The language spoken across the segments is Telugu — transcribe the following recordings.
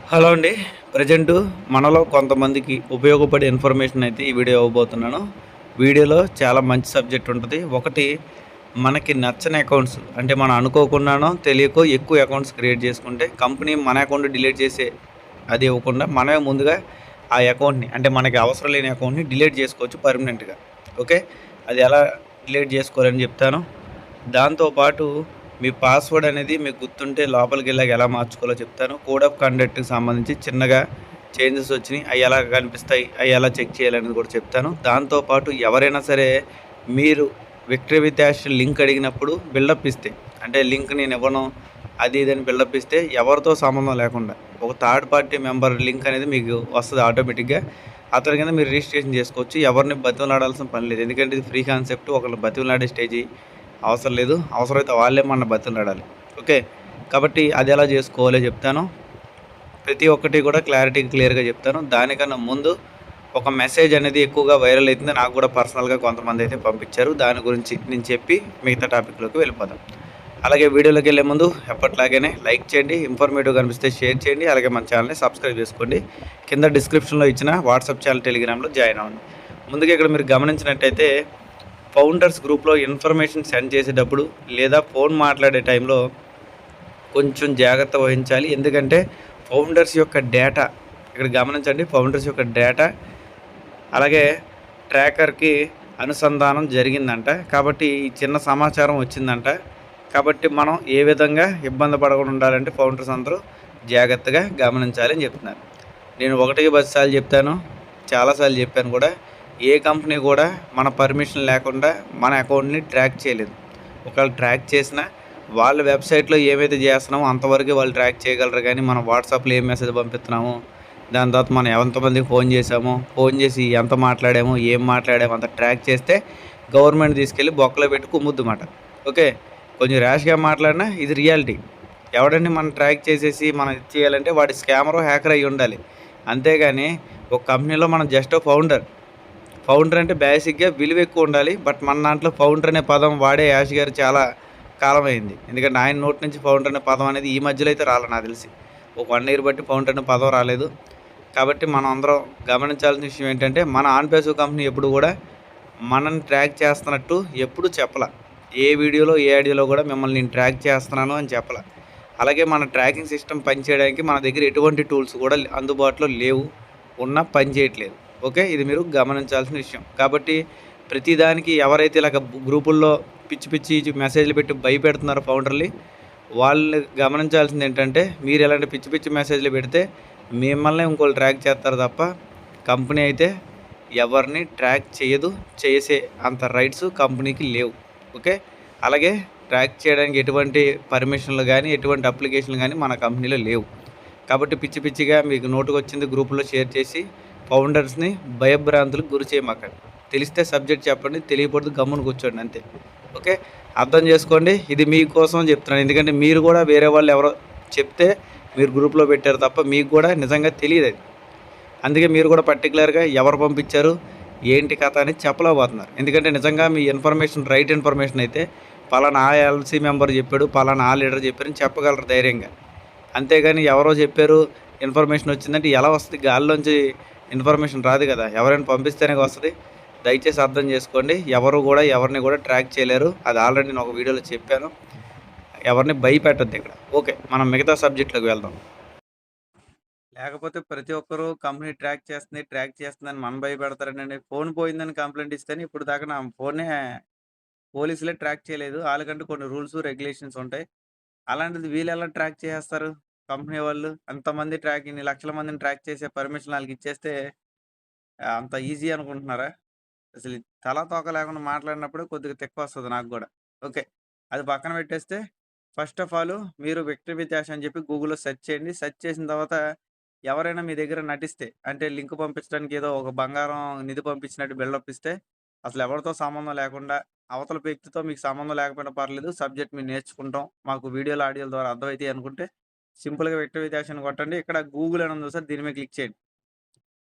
హలో అండి. ప్రెజెంటు మనలో కొంతమందికి ఉపయోగపడే ఇన్ఫర్మేషన్ అయితే ఈ వీడియో ఇవ్వబోతున్నాను. వీడియోలో చాలా మంచి సబ్జెక్ట్ ఉంటది. ఒకటి మనకి నచ్చని అకౌంట్స్ అంటే మనం అనుకోకుండానో, తెలియకో ఎక్కువ అకౌంట్స్ క్రియేట్ చేసుకుంటే కంపెనీ మన అకౌంట్ డిలీట్ చేసే అది ఇవ్వకుండా మనమే ముందుగా ఆ అకౌంట్‌ని అంటే మనకి అవసరం లేని అకౌంట్‌ని డిలీట్ చేసుకోవచ్చు పర్మనెంట్‌గా. ఓకే. అది ఎలా డిలీట్ చేసుకోవాలని చెప్తాను. దాంతో పాటు మీ పాస్వర్డ్ అనేది మీకు గుర్తుంటే లోపలికెళ్ళాక ఎలా మార్చుకోవాలో చెప్తాను. కోడ్ ఆఫ్ కండక్ట్‌కి సంబంధించి చిన్నగా చేంజెస్ వచ్చినియి. అయి ఎలా కనిపిస్తాయి? అయి ఎలా చెక్ చేయాలనేది కూడా చెప్తాను. దాంతో పాటు ఎవరైనా సరే మీరు విక్టరీ విత్ యాష్ లింక్ అడిగినప్పుడు బిల్డప్ ఇస్తే, అంటే లింక్ నేనివ్వను అది ఇది అని బిల్డప్ ఇస్తే ఎవరితో సంబంధం లేకుండా ఒక థర్డ్ పార్టీ మెంబర్ లింక్ అనేది మీకు వస్తది ఆటోమేటిక్‌గా. అతని కింద మీరు రిజిస్ట్రేషన్ చేసుకోవచ్చు. ఎవరిని బతిమలాడాల్సిన పని లేదు. ఎందుకంటే ఇది ఫ్రీ కాన్సెప్ట్. ఒకళ్ళని బతిమలాడే స్టేజి అవసరం లేదు. అవసరమైతే వాళ్ళే మనల్ని బతిమలాడాలి. ఓకే. కాబట్టి అదెలా జేసుకోవాలో జెప్తాను. ప్రతి ఒక్కటి కూడా క్లియర్‌గా జెప్తాను. దానికన్నా ముందు ఒక మెసేజ్ అనేది ఎక్కువగా వైరల్ అయితుంది. నాకు గూడా పర్సనల్‌గా కొంతమందైతే పంపించారు. దాని గురించి నేను చెప్పి మిగతా టాపిక్‌లోకి వెళ్ళిపోదాం. అలాగే వీడియోలోకెళ్ళే ముందు ఎప్పటిలాగానే లైక్ చేయండి. ఇన్ఫర్మేటివ్‌గా అనిపిస్తే షేర్ చేయండి. అలాగే మన ఛానెల్‌ని సబ్స్క్రైబ్ జేసుకోండి. కింద డిస్క్రిప్షన్‌లో ఇచ్చిన వాట్సాప్ ఛానల్, టెలిగ్రామ్‌లో జాయిన్ అవ్వండి. ముందుగా ఇక్కడ మీరు గమనించినట్టయితే ఫౌండర్స్ గ్రూప్‌లో ఇన్ఫర్మేషన్ సెండ్ చేసేటప్పుడు లేదా ఫోన్ మాట్లాడే టైంలో కొంచెం జాగ్రత్త వహించాలి. ఎందుకంటే ఫౌండర్స్ యొక్క డేటా ఇక్కడ గమనించండి. ఫౌండర్స్ యొక్క డేటా అలాగే ట్రాకర్‌కి అనుసంధానం జరిగిందంట. కాబట్టి ఈ చిన్న సమాచారం వచ్చిందంట. కాబట్టి మనం ఏ విధంగా ఇబ్బంది పడకుండా ఉండాలంటే ఫౌండర్స్ అందరూ జాగ్రత్తగా గమనించాలి అని చెప్తున్నారు. నేను 1కి 10 సార్లు చెప్తాను. చాలా సార్లు చెప్పాను కూడా. ఏ కంపెనీ కూడా మన పర్మిషన్ లేకుండా మన అకౌంట్‌ని ట్రాక్ చేయలేదు. ఒకవేళ ట్రాక్ చేసినా వాళ్ళ వెబ్‌సైట్‌లో ఏవైతే చేస్తున్నామో అంతవరకే వాళ్ళు ట్రాక్ చేయగలరు గానీ, మనం వాట్సాప్‌లో ఏం మెసేజ్ పంపిస్తున్నామో, దాని తర్వాత మనం ఎంతమందికి ఫోన్ చేశామో, ఫోన్ చేసి ఎంత మాట్లాడామో, ఏం మాట్లాడామో అంతా ట్రాక్ చేస్తే గవర్నమెంట్ తీసుకెళ్ళి బొక్కలో పెట్టి కుమ్ముద్దిమాట. ఓకే. కొంచెం ర్యాష్‌గా మాట్లాడినా ఇది రియాలిటీ. ఎవడండి మనం ట్రాక్ చేసేసి మనం ఇది చేయాలంటే వాడు స్కామరో, హ్యాకర్ అయ్యి ఉండాలి. అంతేగాని ఒక కంపెనీలో మనం జస్ట్ ఫౌండర్. ఫౌండర్ అంటే బేసిక్‌గా విలువ ఎక్కువ ఉండాలి. బట్ మన దాంట్లో ఫౌండర్ అనే పదం వాడే యాష్ గారు చాలా కాలమైంది. ఎందుకంటే ఆయన నోటి నుంచి ఫౌండర్ అనే పదం అనేది ఈ మధ్యలో అయితే రాలే నాకు తెలిసి. ఒక 1 ఇయర్ బట్టి ఫౌండర్ అనే పదం రాలేదు. కాబట్టి మనం అందరం గమనించాల్సిన విషయం ఏంటంటే మన ఆన్ పేసివ్ కంపెనీ ఎప్పుడు కూడా మనల్ని ట్రాక్ చేస్తున్నట్టు ఎప్పుడు చెప్పలా. ఏ వీడియోలో, ఏ ఆడియోలో కూడా మిమ్మల్ని నేను ట్రాక్ చేస్తున్నాను అని చెప్పలా. అలాగే మన ట్రాకింగ్ సిస్టమ్ పనిచేయడానికి మన దగ్గర ఎటువంటి టూల్స్ కూడా అందుబాటులో లేవు. ఉన్నా పని చేయట్లేదు. ఓకే. ఇది మీరు గమనించాల్సిన విషయం. కాబట్టి ప్రతిదానికి ఎవరైతే ఇలాగ గ్రూపుల్లో పిచ్చి పిచ్చి మెసేజ్‌లు పెట్టి భయపెడుతున్నారో ఫౌండర్‌ని, వాళ్ళు గమనించాల్సిందేంటంటే మీరు ఇలాంటి పిచ్చి పిచ్చి మెసేజ్‌లు పెడితే మిమ్మల్నే ఇంకోళ్ళు ట్రాక్ చేస్తారు తప్ప కంపెనీ అయితే ఎవరిని ట్రాక్ చేయదు. చేసే అంత రైట్స్ కంపెనీకి లేవు. ఓకే. అలాగే ట్రాక్ చేయడానికి ఎటువంటి పర్మిషన్‌లు గానీ, ఎటువంటి అప్లికేషన్‌లు గానీ మన కంపెనీలో లేవు. కాబట్టి పిచ్చి పిచ్చిగా మీకు నోటికొచ్చింది గ్రూప్‌లో షేర్ చేసి ఫౌండర్స్‌ని భయభ్రాంతులకు గురి చేయమాకండి. తెలిస్తే సబ్జెక్ట్ చెప్పండి. తెలియకపోతే గమ్మున కూర్చోండి అంతే. ఓకే. అర్థం చేసుకోండి. ఇది మీకోసం చెప్తున్నాను. ఎందుకంటే మీరు కూడా వేరే వాళ్ళు ఎవరో చెప్తే మీరు గ్రూప్‌లో పెట్టారు తప్ప మీకు కూడా నిజంగా తెలీదది. అందుకే మీరు కూడా పర్టిక్యులర్‌గా ఎవరు పంపించారు, ఏంటి కథ అనేది చెప్పలేకపోతున్నారు. ఎందుకంటే నిజంగా మీ ఇన్ఫర్మేషన్ రైట్ ఇన్ఫర్మేషన్ అయితే పలానా ఆ ఎల్‌సీ మెంబర్ చెప్పాడు, పలానా ఆ లీడర్ చెప్పారని చెప్పగలరు ధైర్యంగా. అంతేగాని ఎవరో చెప్పారు, ఇన్ఫర్మేషన్ వచ్చిందంటే ఎలా వస్తది? గాల్లోంచి ఇన్ఫర్మేషన్ రాదు కదా! ఎవరైనా పంపిస్తేనే వస్తది. దయచేసి అర్థం చేసుకోండి. ఎవరు కూడా ఎవరిని కూడా ట్రాక్ చేయలేరు. అది ఆల్రెడీ నేను ఒక వీడియోలో చెప్పాను. ఎవరిని భయపెట్టొద్దిక్కడ. ఓకే. మనం మిగతా సబ్జెక్ట్‌లోకి వెళ్దాం. లేకపోతే ప్రతి ఒక్కరు కంపెనీ ట్రాక్ చేస్తుందని మనం భయపెడతారేంటండి. ఫోన్ పోయిందని కంప్లెయింట్ ఇస్తేనే ఇప్పుడు దాకా నా ఫోనే పోలీసులే ట్రాక్ చేయలేదు. ఆళ్ళకంటూ కొన్ని రూల్స్, రెగ్యులేషన్స్ ఉంటాయి. అలాంటిది వీళ్ళెలా ట్రాక్ చేసేస్తారు? కంపెనీ వాళ్ళు. అంతమంది ట్రాక్ ఇన్ని లక్షల మందిని ట్రాక్ చేసే పర్మిషన్ ఆళ్ళకిచ్చేస్తే అంత ఈజీ అనుకుంటున్నారా? అసలు తలా తోక లేకుండా మాట్లాడినప్పుడే కొద్దిగా తిక్కొస్తది నాకు గూడా. ఓకే. అది పక్కన పెట్టేస్తే ఫస్ట్ ఆఫ్ ఆల్ మీరు విక్టరీ విత్ యాష్ అని చెప్పి గూగుల్‌లో సెర్చ్ చేయండి. సెర్చ్ చేసిన తర్వాత ఎవరైనా మీ దగ్గర నటిస్తే అంటే లింక్ పంపించడానికి ఏదో ఒక బంగారం నిధి పంపించినట్టు బిల్డప్ ఇస్తే అసలు ఎవరితో సంబంధం లేకుండా అవతల వ్యక్తితో మీకు సంబంధం లేకపోయినా పర్లేదు. సబ్జెక్ట్ మేము నేర్చుకుంటాం. మాకు వీడియోలు, ఆడియోల ద్వారా అర్థమైతాయి అనుకుంటే సింపుల్‌గా విక్టరీ విత్ యాష్ అని కొట్టండి. ఇక్కడ గూగుల్ అని ఉంది చూసారా? దీని మీద క్లిక్ చేయండి.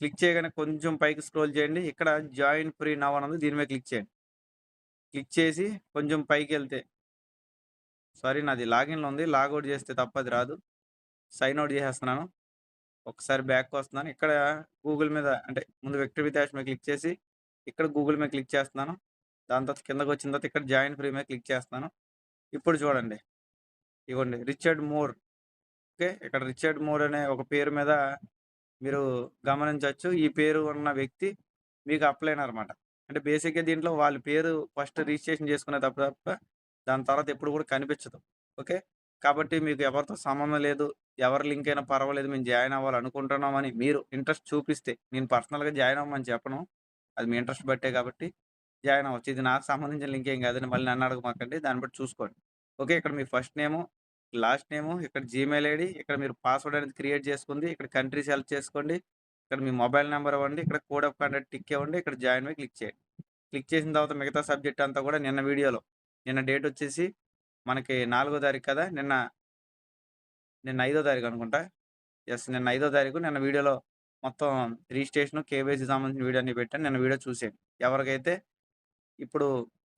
క్లిక్ చేయగానే కొంచెం పైకి స్క్రోల్ చేయండి. ఇక్కడ జాయిన్ ఫ్రీ నౌ అని ఉంది. దీని మీద క్లిక్ చేయండి. క్లిక్ చేసి కొంచెం పైకెళ్తే సారీ నాది లాగిన్‌లో ఉంది. లాగౌట్ చేస్తే తప్ప అది రాదు. సైన్ ఔట్ చేసేస్తున్నాను. ఒకసారి బ్యాక్‌కొస్తున్నాను. ఇక్కడ గూగుల్ మీద అంటే ముందు వ్యక్తి వికాస్ మీద క్లిక్ చేసి, ఇక్కడ గూగుల్ మీద క్లిక్ చేస్తున్నాను. దాని తర్వాత కిందకొచ్చిన తర్వాత ఇక్కడ జాయిన్ ఫ్రీ మీద క్లిక్ చేస్తున్నాను. ఇప్పుడు చూడండి. ఇగోండి రిచర్డ్ మోర్. ఓకే. ఇక్కడ రిచర్డ్ మోర్ అనే ఒక పేరు మీద మీరు గమనించొచ్చు. ఈ పేరు ఉన్న వ్యక్తి మీకు అప్‌లైన్ అనమాట. అంటే బేసిక్‌గా దీంట్లో వాళ్ళ పేరు ఫస్ట్ రిజిస్ట్రేషన్ చేసుకునే తప్ప తప్ప దాని తర్వాత ఎప్పుడు కూడా కనిపించదు. ఓకే. కాబట్టి మీకు ఎవరితో సంబంధం లేదు. ఎవరి లింక్ అయినా పర్వాలేదు. మేము జాయిన్ అవ్వాలనుకుంటున్నామని మీరు ఇంట్రెస్ట్ చూపిస్తే, నేను పర్సనల్‌గా జాయిన్ అవ్వమని చెప్పను. అది మీ ఇంట్రెస్ట్ బట్టే కాబట్టి జాయిన్ అవ్వచ్చు. ఇది నాకు సంబంధించిన లింక్ ఏం కాదండి. మళ్ళీ నన్ను అడగమాకండి. దాన్ని బట్టి చూసుకోండి. ఓకే. ఇక్కడ మీ ఫస్ట్ నేము, లాస్ట్ నేము, ఇక్కడ జీమెయిల్ ఐడీ, ఇక్కడ మీరు పాస్వర్డ్ అనేది క్రియేట్ చేసుకుంది. ఇక్కడ కంట్రీ సెలెక్ట్ చేసుకోండి. ఇక్కడ మీ మొబైల్ నంబర్ ఇవ్వండి. ఇక్కడ కోడ్ ఆఫ్ కండక్ట్ టిక్ ఇవ్వండి. ఇక్కడ జాయిన్ మీద క్లిక్ చేయండి. క్లిక్ చేసిన తర్వాత మిగతా సబ్జెక్ట్ అంతా కూడా నిన్న వీడియోలో నిన్న డేట్ వచ్చేసి మనకి 4 తారీఖు కదా! నిన్న 5 తారీఖు అనుకుంటా. యెస్. నిన్న 5 తారీఖు నిన్న వీడియోలో మొత్తం రిజిస్ట్రేషన్, కేవైసీ సంబంధించిన వీడియో అన్ని పెట్టాను. నిన్న వీడియో చూసేయండి. ఎవరికైతే ఇప్పుడు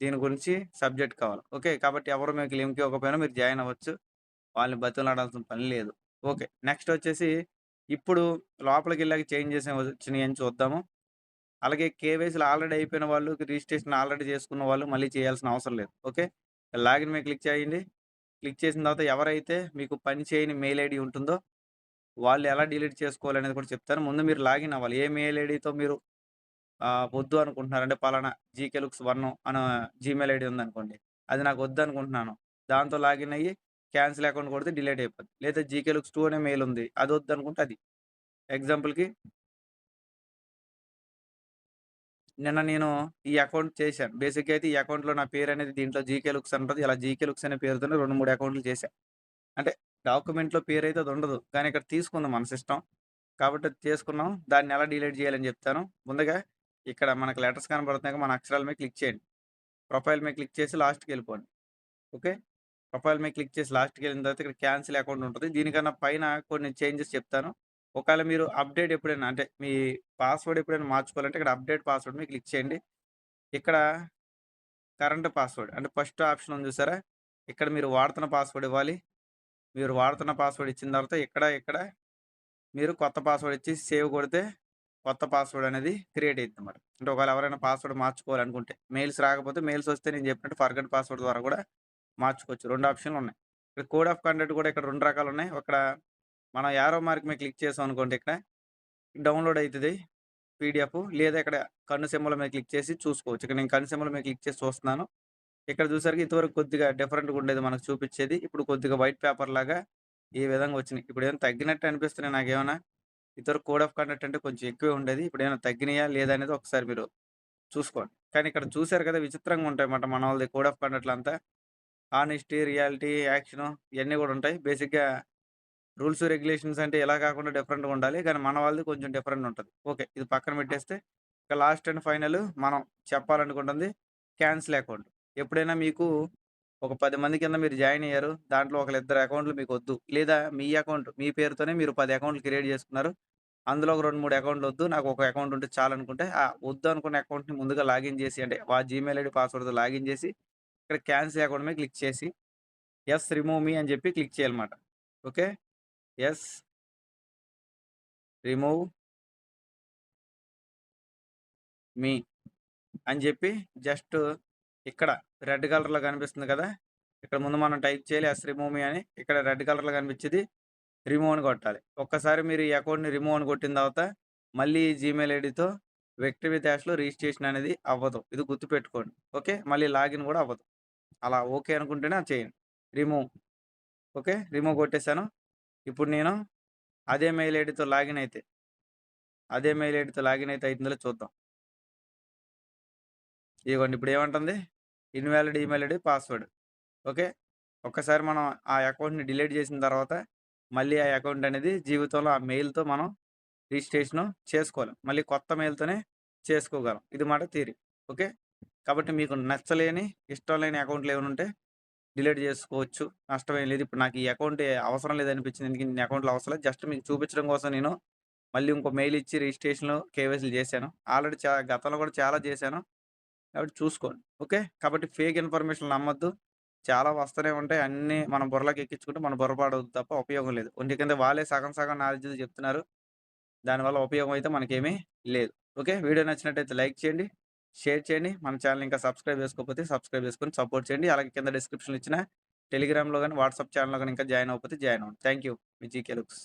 దీని గురించి సబ్జెక్ట్ కావాలి. ఓకే. కాబట్టి ఎవరు మీకు లింక్ ఇవ్వకపోయినా మీరు జాయిన్ అవ్వచ్చు. వాళ్ళని బతిమలాడాల్సిన పని లేదు. ఓకే. నెక్స్ట్ వచ్చేసి ఇప్పుడు లోపలికెళ్ళాక చేంజెస్ ఏమి వచ్చినాయని చూద్దాము. అలాగే కేవైసీలు ఆల్రెడీ అయిపోయిన వాళ్ళు, రిజిస్ట్రేషన్ ఆల్రెడీ చేసుకున్న వాళ్ళు మళ్ళీ చేయాల్సిన అవసరం లేదు. ఓకే. లాగిన్ మీద క్లిక్ చేయండి. క్లిక్ చేసిన తర్వాత ఎవరైతే మీకు పని చేయని మెయిల్ ఐడీ ఉంటుందో వాళ్ళు ఎలా డిలీట్ చేసుకోవాలనేది కూడా చెప్తాను. ముందు మీరు లాగిన్ అవ్వాలి. ఏ మెయిల్ ఐడీతో మీరు వద్దు అనుకుంటున్నారు. అంటే పలానా జీకేలుక్స్1 అన జీమెయిల్ ఐడీ ఉందనుకోండి. అది నాకు వద్దనుకుంటున్నాను. దాంతో లాగిన్ అయ్యి క్యాన్సిల్ అకౌంట్ కొడితే డిలీట్ అయిపోద్ది. లేదా జీకేలుక్స్2 అనే మెయిల్ ఉంది. అది వద్దనుకుంటే అది. ఎగ్జాంపుల్‌కి నిన్న నేను ఈ అకౌంట్ చేశాను. బేసిక్‌గా అయితే ఈ అకౌంట్‌లో నా పేరనేది దీంట్లో జీకేలుక్స్ అని ఉంటది. ఇలా జీకేలుక్స్ అనే పేరుతోనే 2, 3 అకౌంట్‌లు చేశా. అంటే డాక్యుమెంట్‌లో పేరైతే అది ఉండదు. కానీ ఇక్కడ తీసుకుంది మన సిస్టమ్. కాబట్టి అది చేసుకున్నాం. దాన్ని ఎలా డిలీట్ చేయాలని చెప్తాను. ముందుగా ఇక్కడ మనకు లెటర్స్ కనపడుతున్నాయిగా మన అక్షరాల మీద క్లిక్ చేయండి. ప్రొఫైల్ మీద క్లిక్ చేసి లాస్ట్‌కెళ్ళిపోండి. ఓకే. ప్రొఫైల్ మీద క్లిక్ చేసి లాస్ట్‌కెళ్ళిన తర్వాత ఇక్కడ క్యాన్సిల్ అకౌంట్ ఉంటది. దీనికన్నా పైన కొన్ని చేంజెస్ చెప్తాను. ఒకవేళ మీరు అప్డేట్ ఎప్పుడైనా అంటే మీ పాస్వర్డ్ ఎప్పుడైనా మార్చుకోవాలంటే ఇక్కడ అప్డేట్ పాస్వర్డ్ మీద క్లిక్ చేయండి. ఇక్కడ కరెంట్ పాస్వర్డ్ అంటే ఫస్ట్ ఆప్షన్ ఉంది చూసారా? ఇక్కడ మీరు వాడుతున్న పాస్వర్డ్ ఇవ్వాలి. మీరు వాడుతున్న పాస్వర్డ్ ఇచ్చిన తర్వాత ఇక్కడ మీరు కొత్త పాస్వర్డ్ ఇచ్చి సేవ్ కొడితే కొత్త పాస్వర్డ్ అనేది క్రియేట్ అయిద్దనమాట. అంటే ఒకవేళ ఎవరైనా పాస్వర్డ్ మార్చుకోవాలనుకుంటే, మెయిల్స్ రాకపోతే మెయిల్స్ వస్తే నేను చెప్పినట్టు ఫర్గట్ పాస్వర్డ్ ద్వారా కూడా మార్చుకోవచ్చు. 2 ఆప్షన్‌లు ఉన్నాయి. ఇక్కడ కోడ్ ఆఫ్ కండక్ట్ కూడా ఇక్కడ 2 రకాలున్నాయి. ఇక్కడ మనం యారో మార్క్ మీద క్లిక్ చేసామనుకోండి ఇక్కడ డౌన్‌లోడ్ అయితది పీడీఎఫ్. లేదా ఇక్కడ కన్ను సింబల్ మీద క్లిక్ చేసి చూసుకోవచ్చు. ఇక్కడ నేను కన్ను సింబల్ మీద క్లిక్ చేసి చూస్తున్నాను. ఇక్కడ చూసారుగా ఇంతవరకు కొద్దిగా డిఫరెంట్‌గా ఉండేది మనకు చూపిచ్చేది. ఇప్పుడు కొద్దిగా వైట్ పేపర్ లాగా ఈ విధంగా వచ్చినియి. ఇప్పుడేమైనా తగ్గినట్టు అనిపిస్తున్నాయా నాకేమన్నా? ఇదివరకు కోడ్ ఆఫ్ కండక్ట్ అంటే కొంచెం ఎక్కువే ఉండేది. ఇప్పుడేమైనా తగ్గినాయా లేదా అనేది ఒకసారి మీరు చూసుకోండి. కానీ ఇక్కడ చూసారు కదా! విచిత్రంగా ఉంటాయన్నమాట మనోళ్ళది కోడ్ ఆఫ్ కండక్ట్‌లంతా. హానెస్టీ, రియాలిటీ, యాక్షను ఇయన్నీ గూడా ఉంటాయి. బేసిక్‌గా రూల్స్, రెగ్యులేషన్స్ అంటే ఇలా కాకుండా డిఫరెంట్‌గా ఉండాలి. కానీ మన వాళ్ళది కొంచెం డిఫరెంట్ ఉంటది. ఓకే. ఇది పక్కన పెట్టేస్తే ఇక లాస్ట్ అండ్ ఫైనల్ మనం చెప్పాలనుకుంటుంది క్యాన్సిల్ అకౌంట్. ఎప్పుడైనా మీకు ఒక 10 మంది కింద మీరు జాయిన్ అయ్యారు. దాంట్లో ఒకళ్ళిద్దరు అకౌంట్‌లు మీకొద్దు. లేదా మీ అకౌంట్ మీ పేరుతోనే మీరు 10 అకౌంట్‌లు క్రియేట్ చేసుకున్నారు. అందులో ఒక 2, 3 అకౌంట్‌లు వద్దు. నాకు ఒక అకౌంట్ ఉంటే చాలనుకుంటే, ఆ వద్దు అనుకున్న అకౌంట్‌ని ముందుగా లాగిన్ చేసి అంటే జీమెయిల్ ఐడీ పాస్వర్డ్‌తో లాగిన్ చేసి, ఇక్కడ క్యాన్సిల్ అకౌంట్ మీద క్లిక్ చేసి, యెస్ రిమూవ్ మీ అని చెప్పి క్లిక్ చేయాలన్నమాట. ఓకే. యెస్ రిమూవ్ మీ అని చెప్పి జస్ట్ ఇక్కడ రెడ్ కలర్‌లో కనిపిస్తుంది కదా! ఇక్కడ ముందు మనం టైప్ చేయాలి యెస్ రిమూవ్ మీ అని. ఇక్కడ రెడ్ కలర్‌లో కనిపించేది రిమూవ్ అని కొట్టాలి. ఒక్కసారి మీరు ఈ అకౌంట్‌ని రిమూవ్ అని కొట్టిన తర్వాత, మళ్ళీ ఈ జీమెయిల్ ఐడీతో వ్యక్తి వికాస్‌లో రిజిస్ట్రేషన్ అనేది అవ్వదు. ఇది గుర్తుపెట్టుకోండి. ఓకే. మళ్ళీ లాగిన్ కూడా అవ్వదు. అలా ఓకే అనుకుంటేనే అది చేయండి. రిమూవ్. ఓకే. రిమూవ్ కొట్టేసాను. ఇప్పుడు నేను అదే మెయిల్ ఐడీతో లాగిన్ అయితే, అయితుందో చూద్దాం. ఇదిగోండి ఇప్పుడు ఏమంటుంది? Invalid email ID password. Okay. ఒక్కసారి మనం ఆ అకౌంట్‌ని డిలీట్ చేసిన తర్వాత, మళ్ళీ ఆ అకౌంట్ అనేది జీవితంలో ఆ మెయిల్‌తో మనం రిజిస్ట్రేషను చేసుకోలేం. మళ్ళీ కొత్త మెయిల్‌తోనే చేసుకోగలం. ఇది మాట థియరీ. ఓకే. కాబట్టి మీకు నచ్చలేని, ఇష్టం లేని అకౌంట్‌లు ఏమైనా ఉంటే డిలీట్ చేసుకోవచ్చు. నష్టమేం లేదు. ఇప్పుడు నాకు ఈ అకౌంటే అవసరం లేదనిపించింది. ఎందుకు ఇన్ని అకౌంట్‌లు అవసరం లేదు. జస్ట్ మీకు చూపించడం కోసం నేను మళ్ళీ ఇంకో మెయిల్ ఇచ్చి రిజిస్ట్రేషన్‌లు, కేవైసీలు చేశాను. ఆల్రెడీ గతంలో కూడా చాలా చేశాను. కాబట్టి చూసుకోండి. ఓకే. కాబట్టి ఫేక్ ఇన్ఫర్మేషన్‌లు నమ్మొద్దు. చాలా వస్తూనే ఉంటాయి. అన్నీ మన బుర్రలోకి ఎక్కించుకుంటే మన బుర్ర పాడవుద్ది తప్ప ఉపయోగం లేదు. ఒంటి కింద వాళ్ళే సగం సగం నాలెడ్జ్‌లు చెప్తున్నారు. దానివల్ల ఉపయోగం అయితే మనకేమీ లేదు. ఓకే. వీడియో నచ్చినట్టయితే లైక్ చేయండి, షేర్ చేయండి. మన ఛానెల్ ఇంకా సబ్స్క్రైబ్ చేసుకోకపోతే సబ్స్క్రైబ్ చేసుకొని సపోర్ట్ చేయండి. అలాగే కింద డిస్క్రిప్షన్‌లో ఇచ్చిన టెలిగ్రామ్‌లో గాని, వాట్సాప్ ఛానెల్‌లో గాని ఇంకా జాయిన్ అవ్వకపోతే జాయిన్ అవ్వండి. Thank you. Me GK looks.